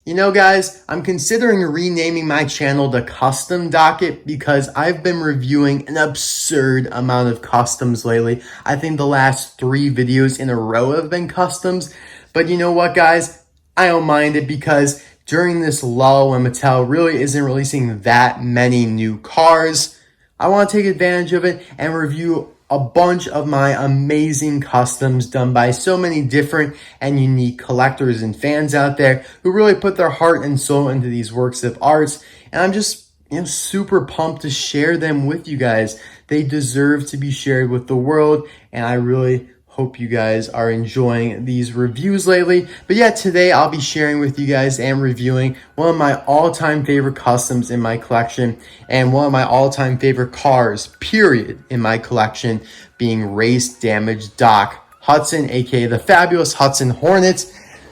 You know, guys, I'm considering renaming my channel to Custom Docket because I've been reviewing an absurd amount of customs lately. I think the last 3 videos in a row have been customs. But you know what, guys? I don't mind it because during this lull when Mattel really isn't releasing that many new cars, I want to take advantage of it and review a bunch of my amazing customs done by so many different and unique collectors and fans out there who really put their heart and soul into these works of art. And I'm just super pumped to share them with you guys. They deserve to be shared with the world, and I really hope you guys are enjoying these reviews lately. But yeah, today I'll be sharing with you guys and reviewing one of my all-time favorite customs in my collection and one of my all-time favorite cars, period, in my collection, being Race Damaged Doc Hudson, aka the Fabulous Hudson Hornet.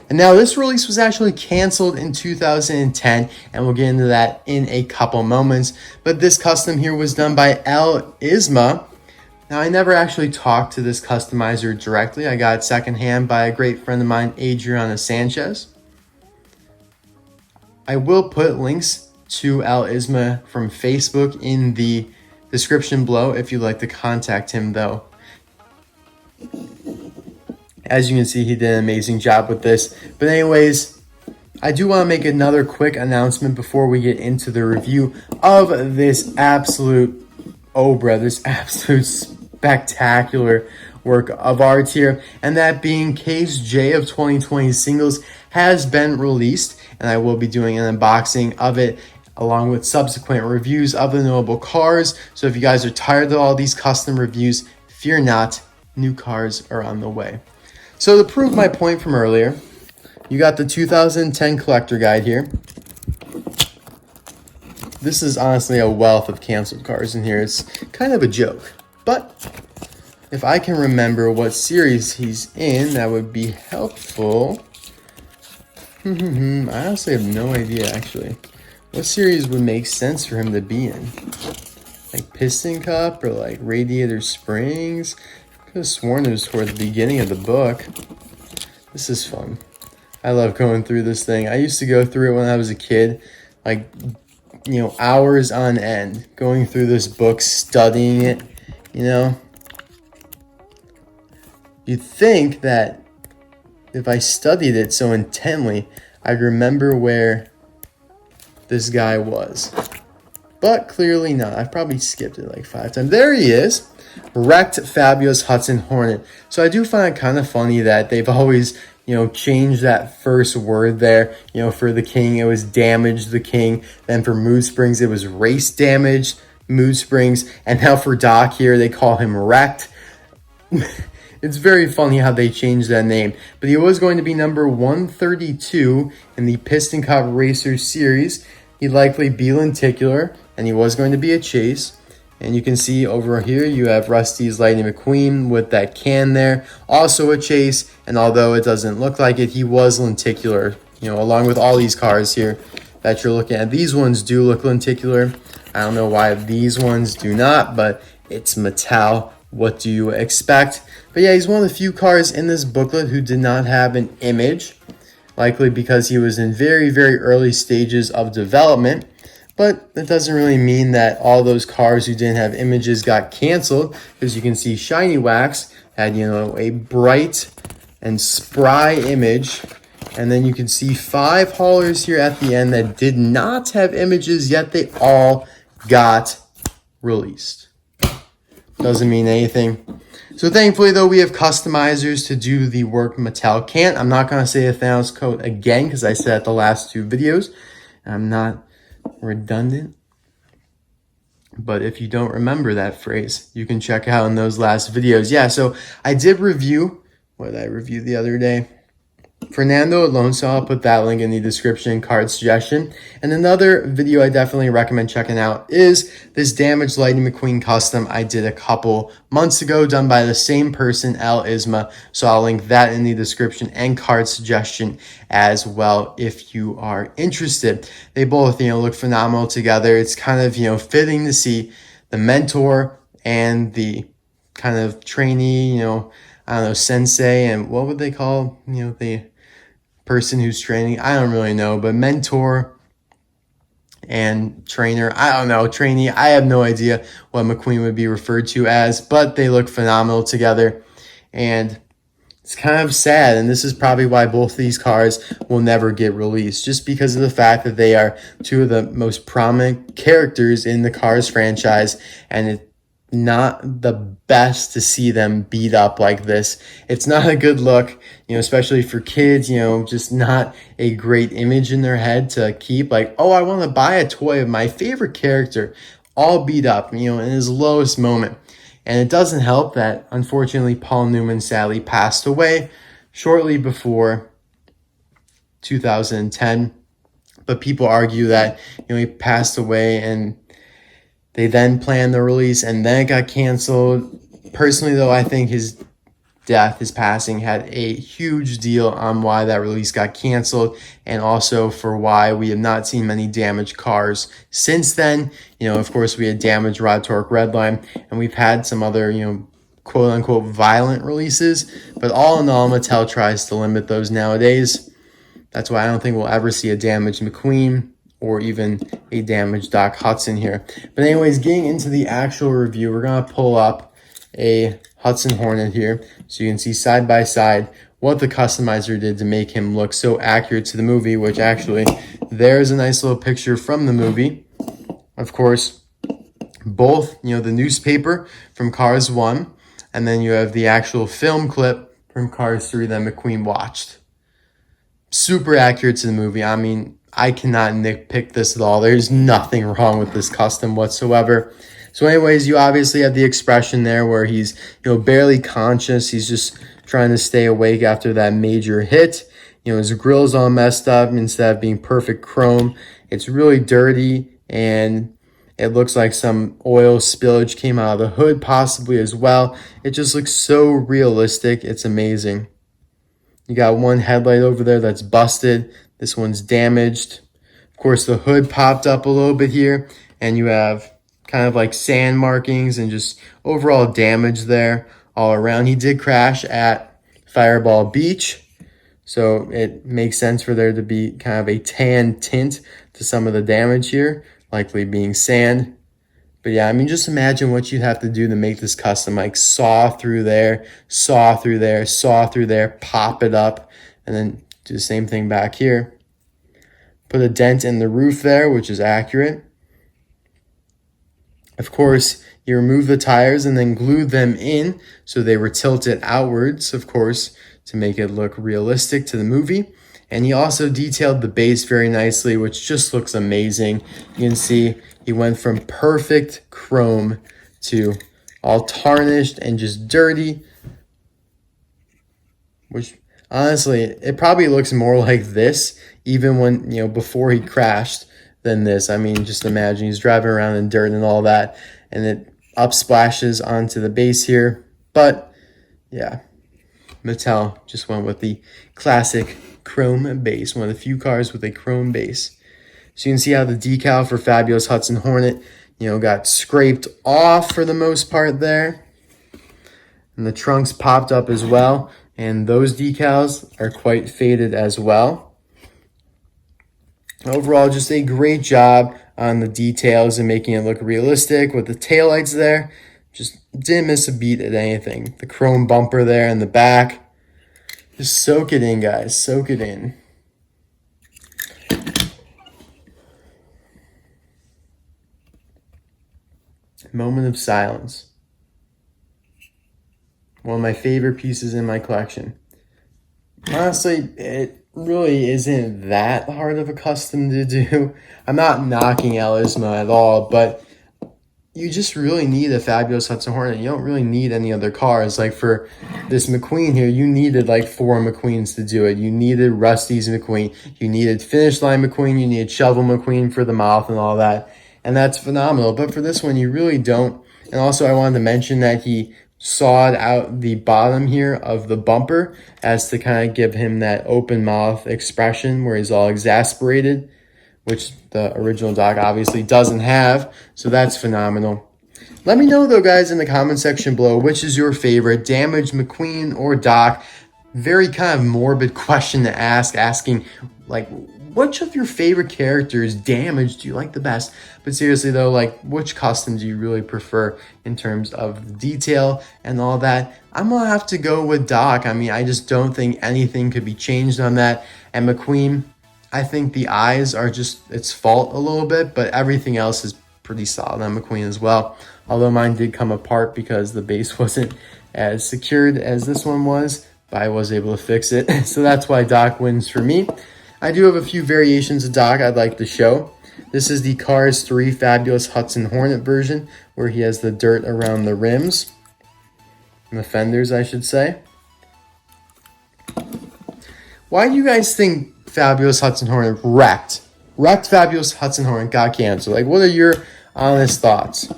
And now this release was actually canceled in 2010, and we'll get into that in a couple moments. But this custom here was done by Lenticular. Now, I never actually talked to this customizer directly. I got it secondhand by a great friend of mine, Adriana Sanchez. I will put links to Lenticular from Facebook in the description below if you'd like to contact him, though. As you can see, he did an amazing job with this. But anyways, I do want to make another quick announcement before we get into the review of this absolute spectacular work of art here, and that being Case J of 2020 Singles has been released, and I will be doing an unboxing of it along with subsequent reviews of the notable cars. So if you guys are tired of all these custom reviews, fear not, new cars are on the way. So to prove my point from earlier, you got the 2010 collector guide here. This is honestly a wealth of canceled cars in here. It's kind of a joke. But if I can remember what series he's in, that would be helpful. I honestly have no idea, actually. What series would make sense for him to be in? Like Piston Cup or like Radiator Springs? I could have sworn it was toward the beginning of the book. This is fun. I love going through this thing. I used to go through it when I was a kid, like, hours on end, going through this book, studying it. You'd think that if I studied it so intently, I'd remember where this guy was. But clearly not. I've probably skipped it like 5 times. There he is. Wrecked Fabulous Hudson Hornet. So I do find it kind of funny that they've always, changed that first word there. For the king, it was damaged the king. Then for mood springs, it was race damaged mood springs. And now for Doc here, they call him Wrecked. It's very funny how they changed that name. But he was going to be number 132 in the Piston Cup Racer Series. He'd likely be lenticular, and he was going to be a chase. And you can see over here, you have Rust-eze Lightning McQueen with that can there. Also a chase, and although it doesn't look like it, he was lenticular, along with all these cars here that you're looking at. These ones do look lenticular. I don't know why these ones do not, but it's Mattel. What do you expect? But yeah, he's one of the few cars in this booklet who did not have an image, likely because he was in very, very early stages of development. But that doesn't really mean that all those cars who didn't have images got canceled, because you can see Shiny Wax had, a bright and spry image. And then you can see 5 haulers here at the end that did not have images, yet they all got released. Doesn't mean anything. So thankfully, though, we have customizers to do the work Mattel can't. I'm not going to say a Thanos code again because I said it the last 2 videos. I'm not redundant. But if you don't remember that phrase, you can check out in those last videos. Yeah, so I did review, what did I review the other day? Fernando Alonso. I'll put that link in the description, card suggestion. And another video I definitely recommend checking out is this Damaged Lightning McQueen custom I did a couple months ago, done by the same person, Lenticular. So I'll link that in the description and card suggestion as well if you are interested. They both, look phenomenal together. It's kind of, fitting to see the mentor and the kind of trainee, sensei, and what would they call, the person who's training. I don't really know, but mentor and trainer, I don't know, trainee, I have no idea what McQueen would be referred to as, but they look phenomenal together. And it's kind of sad, and this is probably why both of these cars will never get released, just because of the fact that they are two of the most prominent characters in the Cars franchise, and it's not the best to see them beat up like this. It's not a good look, especially for kids, just not a great image in their head to keep. Like, oh, I want to buy a toy of my favorite character all beat up, in his lowest moment. And it doesn't help that, unfortunately, Paul Newman sadly passed away shortly before 2010. But people argue that, he passed away and they then planned the release and then it got canceled. Personally, though, I think his passing had a huge deal on why that release got canceled, and also for why we have not seen many damaged cars since then. Of course, we had damaged Rod Torque Redline, and we've had some other, quote unquote violent releases, but all in all, Mattel tries to limit those nowadays. That's why I don't think we'll ever see a damaged McQueen or even a damaged Doc Hudson here. But anyways, getting into the actual review, we're going to pull up a Hudson Hornet here, so you can see side by side what the customizer did to make him look so accurate to the movie, which actually, there's a nice little picture from the movie. Of course, both, the newspaper from Cars 1, and then you have the actual film clip from Cars 3 that McQueen watched. Super accurate to the movie. I mean, I cannot nitpick this at all. There's nothing wrong with this custom whatsoever. So anyways, you obviously have the expression there where he's, barely conscious. He's just trying to stay awake after that major hit. His grill's all messed up. Instead of being perfect chrome, it's really dirty, and it looks like some oil spillage came out of the hood possibly as well. It just looks so realistic. It's amazing. You got one headlight over there that's busted. This one's damaged. Of course, the hood popped up a little bit here, and you have kind of like sand markings and just overall damage there all around. He did crash at Fireball Beach, so it makes sense for there to be kind of a tan tint to some of the damage here, likely being sand. But yeah, I mean, just imagine what you'd have to do to make this custom, like saw through there, saw through there, saw through there, pop it up, and then do the same thing back here. Put a dent in the roof there, which is accurate. Of course, you remove the tires and then glued them in so they were tilted outwards, of course, to make it look realistic to the movie. And he also detailed the base very nicely, which just looks amazing. You can see he went from perfect chrome to all tarnished and just dirty, which honestly, it probably looks more like this even when, before he crashed than this. I mean, just imagine he's driving around in dirt and all that, and it upsplashes onto the base here. But yeah, Mattel just went with the classic chrome base, one of the few cars with a chrome base. So you can see how the decal for Fabulous Hudson Hornet, got scraped off for the most part there. And the trunks popped up as well, and those decals are quite faded as well. Overall, just a great job on the details and making it look realistic with the taillights there. Just didn't miss a beat at anything. The chrome bumper there in the back. Just soak it in, guys. Soak it in. Moment of silence. One of my favorite pieces in my collection. Honestly, it really isn't that hard of a custom to do. I'm not knocking Elisma at all, but you just really need a Fabulous Hudson Hornet. You don't really need any other cars. Like for this McQueen here, you needed like 4 McQueens to do it. You needed Rust-eze McQueen. You needed Finish Line McQueen. You needed Shovel McQueen for the mouth and all that. And that's phenomenal. But for this one, you really don't. And also, I wanted to mention that he sawed out the bottom here of the bumper as to kind of give him that open mouth expression where he's all exasperated, which the original Doc obviously doesn't have. So that's phenomenal. Let me know, though, guys, in the comment section below, which is your favorite, Damaged McQueen or Doc. very kind of morbid question to ask, asking like, which of your favorite characters' damage do you like the best? But seriously though, like, which custom do you really prefer in terms of detail and all that? I'm gonna have to go with Doc. I mean, I just don't think anything could be changed on that. And McQueen, I think the eyes are just its fault a little bit, but everything else is pretty solid on McQueen as well. Although mine did come apart because the base wasn't as secured as this one was, but I was able to fix it. So that's why Doc wins for me. I do have a few variations of Doc I'd like to show. This is the Cars 3 Fabulous Hudson Hornet version, where he has the dirt around the rims, and the fenders, I should say. Why do you guys think Fabulous Hudson Hornet Wrecked Fabulous Hudson Hornet got canceled? Like, what are your honest thoughts?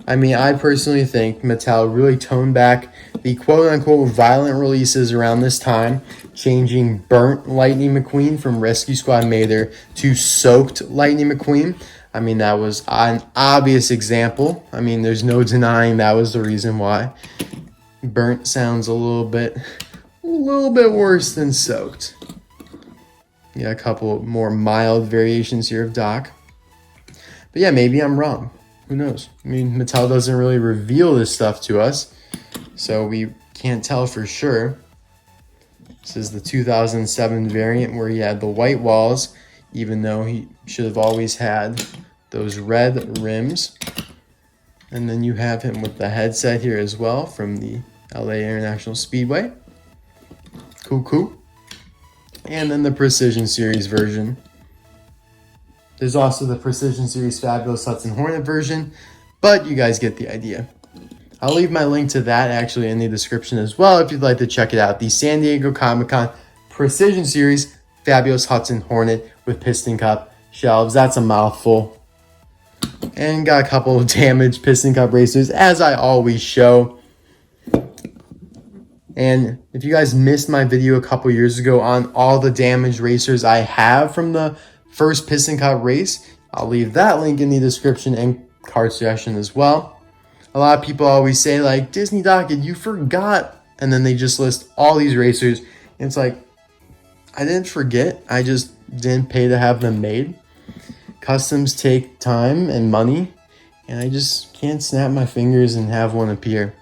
I mean, I personally think Mattel really toned back the quote-unquote violent releases around this time, changing burnt Lightning McQueen from Rescue Squad Mather to soaked Lightning McQueen. I mean, that was an obvious example. I mean, there's no denying that was the reason why. Burnt sounds a little bit worse than soaked. Yeah, a couple more mild variations here of Doc. But yeah, maybe I'm wrong. Who knows? I mean, Mattel doesn't really reveal this stuff to us, so we can't tell for sure. This is the 2007 variant where he had the white walls, even though he should have always had those red rims. And then you have him with the headset here as well from the LA International Speedway. Cool. And then the Precision Series version. There's also the Precision Series Fabulous Hudson Hornet version, but you guys get the idea. I'll leave my link to that actually in the description as well if you'd like to check it out. The San Diego Comic-Con Precision Series Fabulous Hudson Hornet with Piston Cup shelves. That's a mouthful. And got a couple of damaged Piston Cup racers, as I always show. And if you guys missed my video a couple years ago on all the damaged racers I have from the first Piston Cup race, I'll leave that link in the description and card suggestion as well. A lot of people always say, like, Disney Docket, you forgot. And then they just list all these racers. And it's like, I didn't forget. I just didn't pay to have them made. Customs take time and money. And I just can't snap my fingers and have one appear.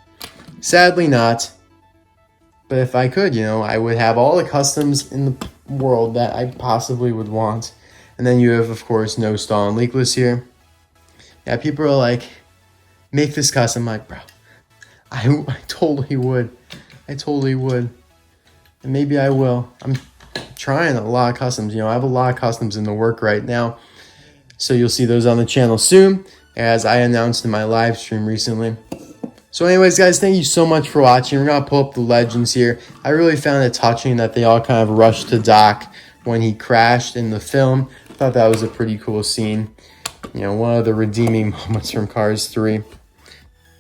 Sadly not. But if I could, I would have all the customs in the world that I possibly would want. And then you have, of course, No Stall and Leakless here. Yeah, people are like, make this custom. I'm like, bro, I totally would. And maybe I will. I'm trying a lot of customs. I have a lot of customs in the work right now. So you'll see those on the channel soon, as I announced in my live stream recently. So anyways, guys, thank you so much for watching. We're going to pull up the legends here. I really found it touching that they all kind of rushed to Doc when he crashed in the film. I thought that was a pretty cool scene. One of the redeeming moments from Cars 3.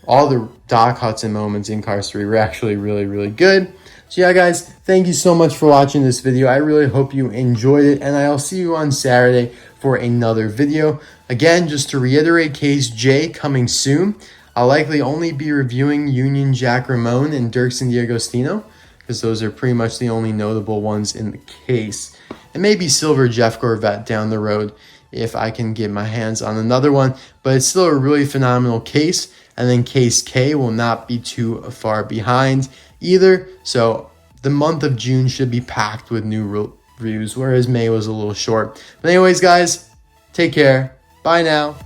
All the Doc Hudson moments in Cars 3 were actually really, really good. So yeah, guys, thank you so much for watching this video. I really hope you enjoyed it, and I'll see you on Saturday for another video. Again, just to reiterate, Case J coming soon. I'll likely only be reviewing Union Jack Ramone and Dirksen D'Agostino, because those are pretty much the only notable ones in the case. And maybe Silver Jeff Corvette down the road if I can get my hands on another one. But it's still a really phenomenal case. And then Case K will not be too far behind either. So the month of June should be packed with new reviews, whereas May was a little short. But anyways, guys, take care. Bye now.